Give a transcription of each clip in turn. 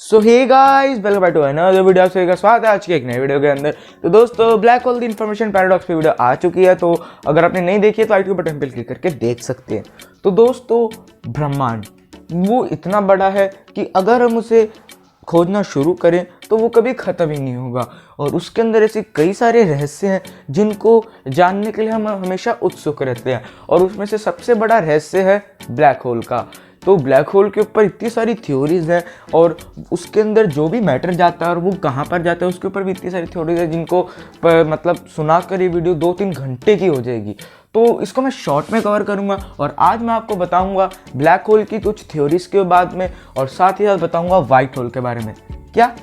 So hey guys, welcome back to another video. का स्वागत है आज के एक नए वीडियो के अंदर। तो दोस्तों, black hole the information paradox पे वीडियो आ चुकी है, तो अगर आपने नहीं देखी है तो आई के बटन पर क्लिक करके देख सकते हैं। तो दोस्तों, ब्रह्मांड वो इतना बड़ा है कि अगर हम उसे खोजना शुरू करें तो वो कभी ख़त्म ही नहीं होगा, और उसके अंदर ऐसे कई सारे रहस्य हैं जिनको जानने के लिए हम हमेशा उत्सुक रहते हैं। और उसमें से सबसे बड़ा रहस्य है ब्लैक होल का। तो ब्लैक होल के ऊपर इतनी सारी थ्योरीज हैं, और उसके अंदर जो भी मैटर जाता है और वो कहाँ पर जाता है उसके ऊपर भी इतनी सारी थ्योरीज है जिनको मतलब सुनाकर ये वीडियो 2-3 घंटे की हो जाएगी। तो इसको मैं शॉर्ट में कवर करूंगा, और आज मैं आपको बताऊंगा ब्लैक होल की कुछ थ्योरीज के बाद में, और साथ ही साथ बताऊंगा वाइट होल के बारे में। क्या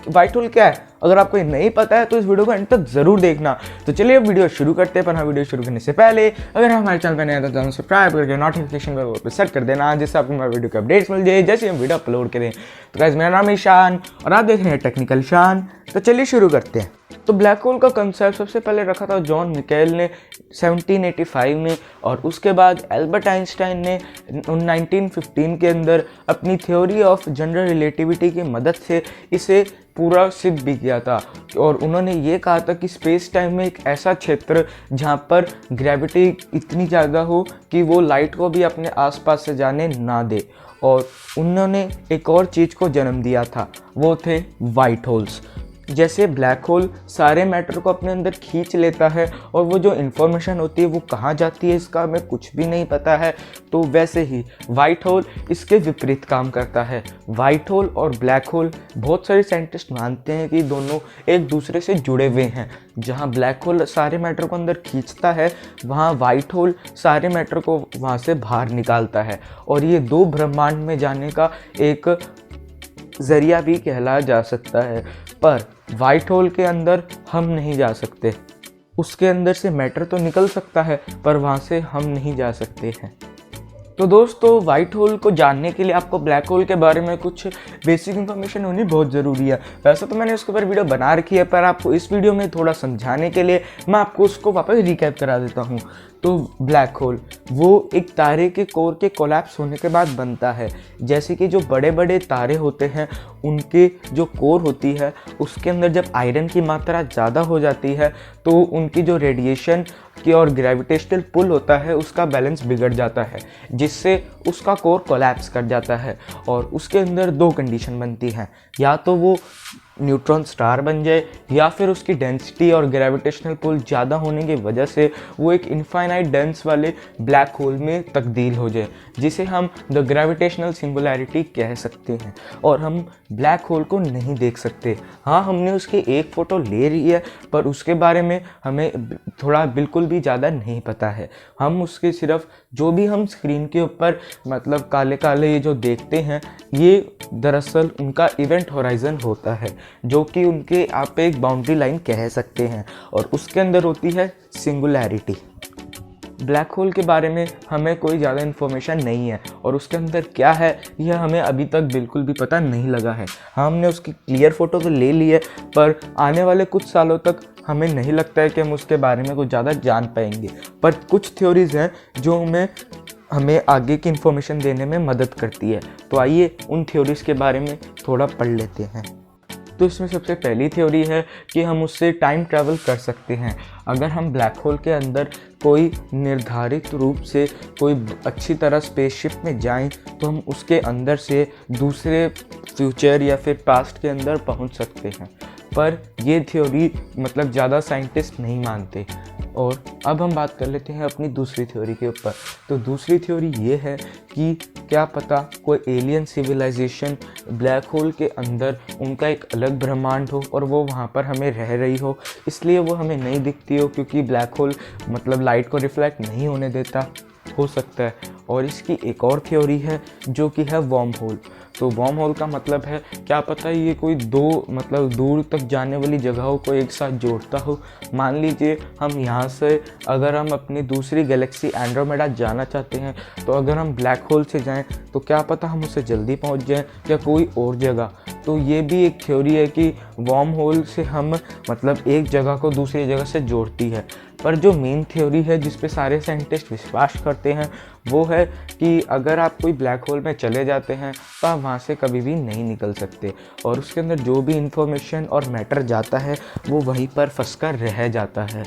वाइट होल क्या है? अगर आपको ये नहीं पता है तो इस वीडियो को एंड तक जरूर देखना। तो चलिए अब वीडियो शुरू करते हैं। पर हाँ, वीडियो शुरू करने से पहले अगर हमारे चैनल पर नए हैं तो चैनल सब्सक्राइब करके नोटिफिकेशन पर सेट कर देना, जिससे आपको हमारे वीडियो के अपडेट्स मिल जाए जैसे हम वीडियो अपलोड करें। तो गाइस, मेरा नाम है ईशान और आप देख रहे हैं टेक्निकल शान। तो चलिए शुरू करते हैं। तो ब्लैक होल का कंसेप्ट सबसे पहले रखा था जॉन मिकेल ने 1785 में, और उसके बाद एल्बर्ट आइंस्टाइन ने 1915 के अंदर अपनी थ्योरी ऑफ जनरल रिलेटिविटी की मदद से इसे पूरा सिद्ध भी किया था। और उन्होंने ये कहा था कि स्पेस टाइम में एक ऐसा क्षेत्र जहाँ पर ग्रेविटी इतनी ज़्यादा हो कि वो लाइट को भी अपने आसपास से जाने ना दे। और उन्होंने एक और चीज़ को जन्म दिया था, वो थे वाइट होल्स। जैसे ब्लैक होल सारे मैटर को अपने अंदर खींच लेता है और वो जो इन्फॉर्मेशन होती है वो कहाँ जाती है इसका हमें कुछ भी नहीं पता है, तो वैसे ही वाइट होल इसके विपरीत काम करता है। वाइट होल और ब्लैक होल बहुत सारे साइंटिस्ट मानते हैं कि दोनों एक दूसरे से जुड़े हुए हैं। जहाँ ब्लैक होल सारे मैटर को अंदर खींचता है, वहाँ वाइट होल सारे मैटर को वहाँ से बाहर निकालता है, और ये दो ब्रह्मांड में जाने का एक ज़रिया भी कहलाया जा सकता है। पर वाइट होल के अंदर हम नहीं जा सकते। उसके अंदर से मैटर तो निकल सकता है पर वहाँ से हम नहीं जा सकते हैं। तो दोस्तों, वाइट होल को जानने के लिए आपको ब्लैक होल के बारे में कुछ बेसिक इन्फॉर्मेशन होनी बहुत ज़रूरी है। वैसे तो मैंने उसके ऊपर वीडियो बना रखी है, पर आपको इस वीडियो में थोड़ा समझाने के लिए मैं आपको उसको वापस रिकैप करा देता हूँ। तो ब्लैक होल वो एक तारे के कोर के कोलैप्स होने के बाद बनता है। जैसे कि जो बड़े बड़े तारे होते हैं उनके जो कोर होती है उसके अंदर जब आयरन की मात्रा ज़्यादा हो जाती है तो उनकी जो रेडिएशन की और ग्रेविटेशनल पुल होता है उसका बैलेंस बिगड़ जाता है, जिससे उसका कोर कोलैप्स कर जाता है। और उसके अंदर दो कंडीशन बनती हैं, या तो वो न्यूट्रॉन स्टार बन जाए, या फिर उसकी डेंसिटी और ग्रेविटेशनल पुल ज़्यादा होने की वजह से वो एक इनफाइनाइट डेंस वाले ब्लैक होल में तब्दील हो जाए, जिसे हम द ग्रेविटेशनल सिंगुलैरिटी कह सकते हैं। और हम ब्लैक होल को नहीं देख सकते। हाँ, हमने उसकी एक फ़ोटो ले रही है, पर उसके बारे में हमें थोड़ा बिल्कुल भी ज़्यादा नहीं पता है। हम उसके सिर्फ जो भी हम स्क्रीन के ऊपर मतलब काले काले ये जो देखते हैं, ये दरअसल उनका इवेंट होराइजन होता है, जो कि उनके आप एक बाउंड्री लाइन कह सकते हैं, और उसके अंदर होती है सिंगुलैरिटी। ब्लैक होल के बारे में हमें कोई ज़्यादा इन्फॉर्मेशन नहीं है, और उसके अंदर क्या है यह हमें अभी तक बिल्कुल भी पता नहीं लगा है। हमने उसकी क्लियर फ़ोटो तो ले ली है, पर आने वाले कुछ सालों तक हमें नहीं लगता है कि हम उसके बारे में कुछ ज़्यादा जान पाएंगे। पर कुछ थ्योरीज़ हैं जो हमें आगे की इन्फॉर्मेशन देने में मदद करती है। तो आइए उन थ्योरीज़ के बारे में थोड़ा पढ़ लेते हैं। तो इसमें सबसे पहली थ्योरी है कि हम उससे टाइम ट्रैवल कर सकते हैं। अगर हम ब्लैक होल के अंदर कोई निर्धारित रूप से कोई अच्छी तरह स्पेसशिप में जाएं तो हम उसके अंदर से दूसरे फ्यूचर या फिर पास्ट के अंदर पहुंच सकते हैं। पर ये थ्योरी मतलब ज़्यादा साइंटिस्ट नहीं मानते। और अब हम बात कर लेते हैं अपनी दूसरी थ्योरी के ऊपर। तो दूसरी थ्योरी ये है कि क्या पता कोई एलियन सिविलाइजेशन ब्लैक होल के अंदर उनका एक अलग ब्रह्मांड हो और वो वहाँ पर हमें रह रही हो, इसलिए वो हमें नहीं दिखती हो, क्योंकि ब्लैक होल मतलब लाइट को रिफ्लेक्ट नहीं होने देता, हो सकता है। और इसकी एक और थ्योरी है जो कि है वर्म होल। तो वर्म होल का मतलब है क्या पता ये कोई दो मतलब दूर तक जाने वाली जगहों को एक साथ जोड़ता हो। मान लीजिए हम यहाँ से अगर हम अपनी दूसरी गैलेक्सी एंड्रोमेडा जाना चाहते हैं, तो अगर हम ब्लैक होल से जाएं तो क्या पता हम उससे जल्दी पहुँच जाएं या कोई और जगह। तो ये भी एक थ्योरी है कि वॉर्म होल से हम मतलब एक जगह को दूसरी जगह से जोड़ती है। पर जो मेन थ्योरी है जिस पे सारे साइंटिस्ट विश्वास करते हैं वो है कि अगर आप कोई ब्लैक होल में चले जाते हैं तो आप वहाँ से कभी भी नहीं निकल सकते, और उसके अंदर जो भी इंफॉर्मेशन और मैटर जाता है वो वहीं पर फंस कर रह जाता है।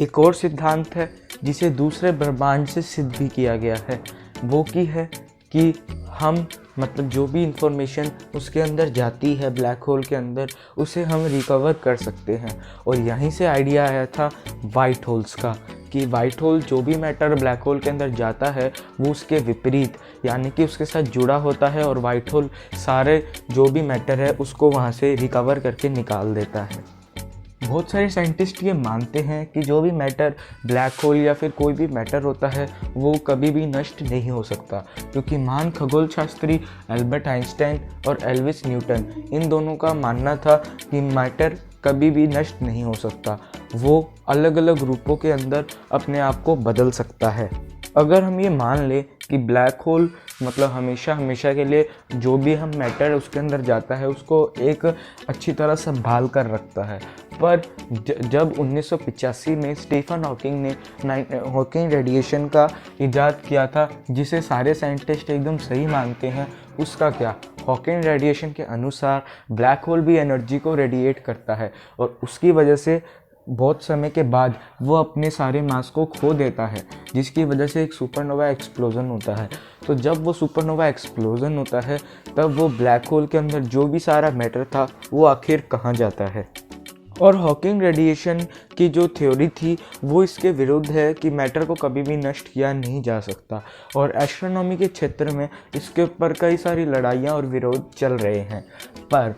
एक और सिद्धांत है जिसे दूसरे ब्रह्मांड से सिद्ध भी किया गया है, वो की है कि हम मतलब जो भी इंफॉर्मेशन उसके अंदर जाती है ब्लैक होल के अंदर उसे हम रिकवर कर सकते हैं। और यहीं से आइडिया आया था वाइट होल्स का, कि वाइट होल जो भी मैटर ब्लैक होल के अंदर जाता है वो उसके विपरीत यानी कि उसके साथ जुड़ा होता है, और वाइट होल सारे जो भी मैटर है उसको वहाँ से रिकवर करके निकाल देता है। बहुत सारे साइंटिस्ट ये मानते हैं कि जो भी मैटर ब्लैक होल या फिर कोई भी मैटर होता है वो कभी भी नष्ट नहीं हो सकता, क्योंकि महान खगोल शास्त्री एल्बर्ट आइंस्टाइन और एल्विस न्यूटन इन दोनों का मानना था कि मैटर कभी भी नष्ट नहीं हो सकता, वो अलग अलग रूपों के अंदर अपने आप को बदल सकता है। अगर हम ये मान ले कि ब्लैक होल मतलब हमेशा हमेशा के लिए जो भी हम मैटर उसके अंदर जाता है उसको एक अच्छी तरह संभाल कर रखता है, पर जब 1985 में स्टीफन हॉकिंग ने हॉकिंग रेडिएशन का इजाद किया था जिसे सारे साइंटिस्ट एकदम सही मानते हैं, उसका क्या? हॉकिंग रेडिएशन के अनुसार ब्लैक होल भी एनर्जी को रेडिएट करता है और उसकी वजह से बहुत समय के बाद वो अपने सारे मास को खो देता है, जिसकी वजह से एक सुपरनोवा एक्सप्लोजन होता है। तो जब वो सुपरनोवा एक्सप्लोजन होता है तब वो ब्लैक होल के अंदर जो भी सारा मैटर था वो आखिर कहाँ जाता है। और हॉकिंग रेडिएशन की जो थ्योरी थी वो इसके विरुद्ध है कि मैटर को कभी भी नष्ट किया नहीं जा सकता, और एस्ट्रोनॉमी के क्षेत्र में इसके ऊपर कई सारी लड़ाइयाँ और विरोध चल रहे हैं। पर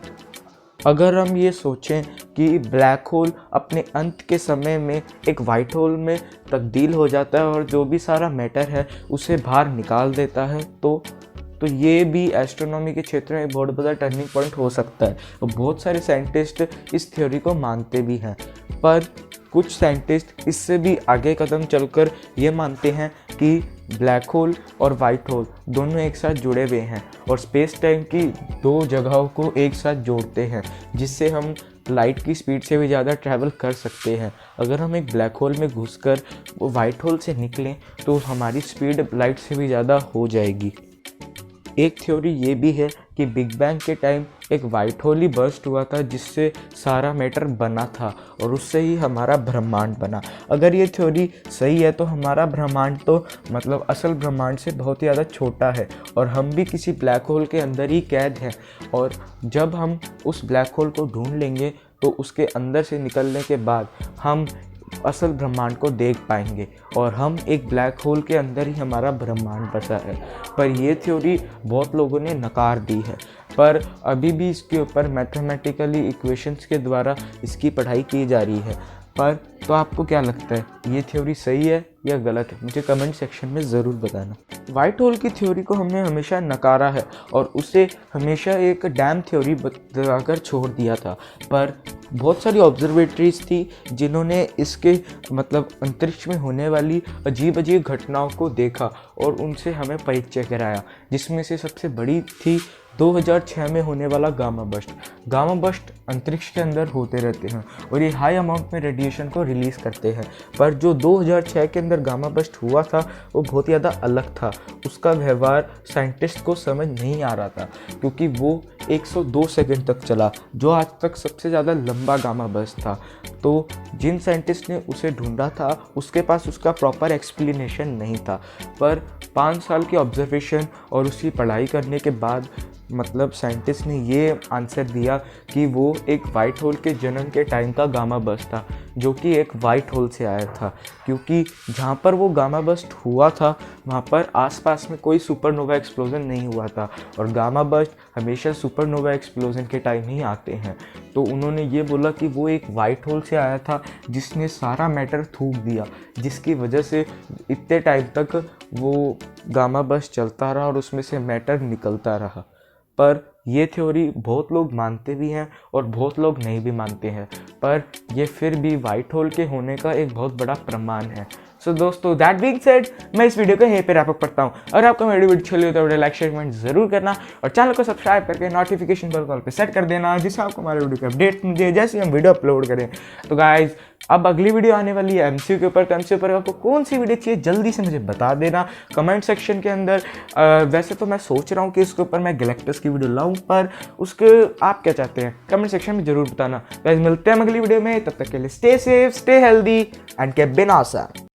अगर हम ये सोचें कि ब्लैक होल अपने अंत के समय में एक वाइट होल में तब्दील हो जाता है और जो भी सारा मैटर है उसे बाहर निकाल देता है, तो ये भी एस्ट्रोनॉमी के क्षेत्र में बहुत बड़ा टर्निंग पॉइंट हो सकता है। और बहुत सारे साइंटिस्ट इस थ्योरी को मानते भी हैं, पर कुछ साइंटिस्ट इससे भी आगे कदम चलकर ये मानते हैं कि ब्लैक होल और वाइट होल दोनों एक साथ जुड़े हुए हैं और स्पेस टाइम की दो जगहों को एक साथ जोड़ते हैं, जिससे हम लाइट की स्पीड से भी ज़्यादा ट्रैवल कर सकते हैं। अगर हम एक ब्लैक होल में घुसकर वाइट होल से निकलें तो हमारी स्पीड लाइट से भी ज़्यादा हो जाएगी। एक थ्योरी ये भी है कि बिग बैंग के टाइम एक वाइट होल ही बर्स्ट हुआ था जिससे सारा मैटर बना था और उससे ही हमारा ब्रह्मांड बना। अगर ये थ्योरी सही है तो हमारा ब्रह्मांड तो मतलब असल ब्रह्मांड से बहुत ही ज़्यादा छोटा है और हम भी किसी ब्लैक होल के अंदर ही कैद हैं, और जब हम उस ब्लैक होल को ढूंढ लेंगे तो उसके अंदर से निकलने के बाद हम असल ब्रह्मांड को देख पाएंगे और हम एक ब्लैक होल के अंदर ही हमारा ब्रह्मांड बसा है। पर ये थ्योरी बहुत लोगों ने नकार दी है, पर अभी भी इसके ऊपर मैथमेटिकली इक्वेशंस के द्वारा इसकी पढ़ाई की जा रही है। पर तो आपको क्या लगता है, ये थ्योरी सही है या गलत है? मुझे कमेंट सेक्शन में ज़रूर बताना। वाइट होल की थ्योरी को हमने हमेशा नकारा है और उसे हमेशा एक डैम थ्योरी बताकर छोड़ दिया था, पर बहुत सारी ऑब्जर्वेटरीज थी जिन्होंने इसके मतलब अंतरिक्ष में होने वाली अजीब अजीब घटनाओं को देखा और उनसे हमें परिचय कराया, जिसमें से सबसे बड़ी थी 2006 में होने वाला गामा बस्ट। गामा बस्ट अंतरिक्ष के अंदर होते रहते हैं और ये हाई अमाउंट में रेडिएशन को रिलीज़ करते हैं, पर जो 2006 के अंदर गामा बस्ट हुआ था वो बहुत ही ज़्यादा अलग था। उसका व्यवहार साइंटिस्ट को समझ नहीं आ रहा था क्योंकि वो 102 सेकंड तक चला, जो आज तक सबसे ज़्यादा लंबा गामा बस्ट था। तो जिन साइंटिस्ट ने उसे ढूंढा था उसके पास उसका प्रॉपर एक्सप्लेनेशन नहीं था, पर 5 साल की ऑब्जर्वेशन और उसकी पढ़ाई करने के बाद मतलब साइंटिस्ट ने ये आंसर दिया कि वो एक वाइट होल के जन्म के टाइम का गामा बस्ट था, जो कि एक वाइट होल से आया था, क्योंकि जहाँ पर वो गामा बस्ट हुआ था वहाँ पर आसपास में कोई सुपरनोवा एक्सप्लोजन नहीं हुआ था, और गामा बस्ट हमेशा सुपरनोवा एक्सप्लोजन के टाइम ही आते हैं। तो उन्होंने ये बोला कि वो एक वाइट होल से आया था जिसने सारा मैटर थूक दिया, जिसकी वजह से इतने टाइम तक वो गामा बस्ट चलता रहा और उसमें से मैटर निकलता रहा। पर ये थ्योरी बहुत लोग मानते भी हैं और बहुत लोग नहीं भी मानते हैं, पर ये फिर भी वाइट होल के होने का एक बहुत बड़ा प्रमाण है। सो दोस्तों दैट बीइंग सेड, मैं इस वीडियो को यहीं पे रैप अप करता हूँ। अगर आपको मेरी वीडियो अच्छी लगी तो वीडियो लाइक शेयर कमेंट जरूर करना और चैनल को सब्सक्राइब करके नोटिफिकेशन बेल कॉल पे सेट कर देना, जिससे आपको हमारे वीडियो के अपडेट मिले जैसे हम वीडियो अपलोड करें। तो गाइज अब अगली वीडियो आने वाली है एमसीयू के ऊपर। तो एमसीयू पर आपको कौन सी वीडियो चाहिए जल्दी से मुझे बता देना कमेंट सेक्शन के अंदर। वैसे तो मैं सोच रहा हूँ कि इसके ऊपर मैं गैलेक्टस की वीडियो लाऊं, पर उसके आप क्या चाहते हैं कमेंट सेक्शन में जरूर बताना। गाइस मिलते हैं अगली वीडियो में, तब तक के लिए stay safe, stay healthy and keep being awesome.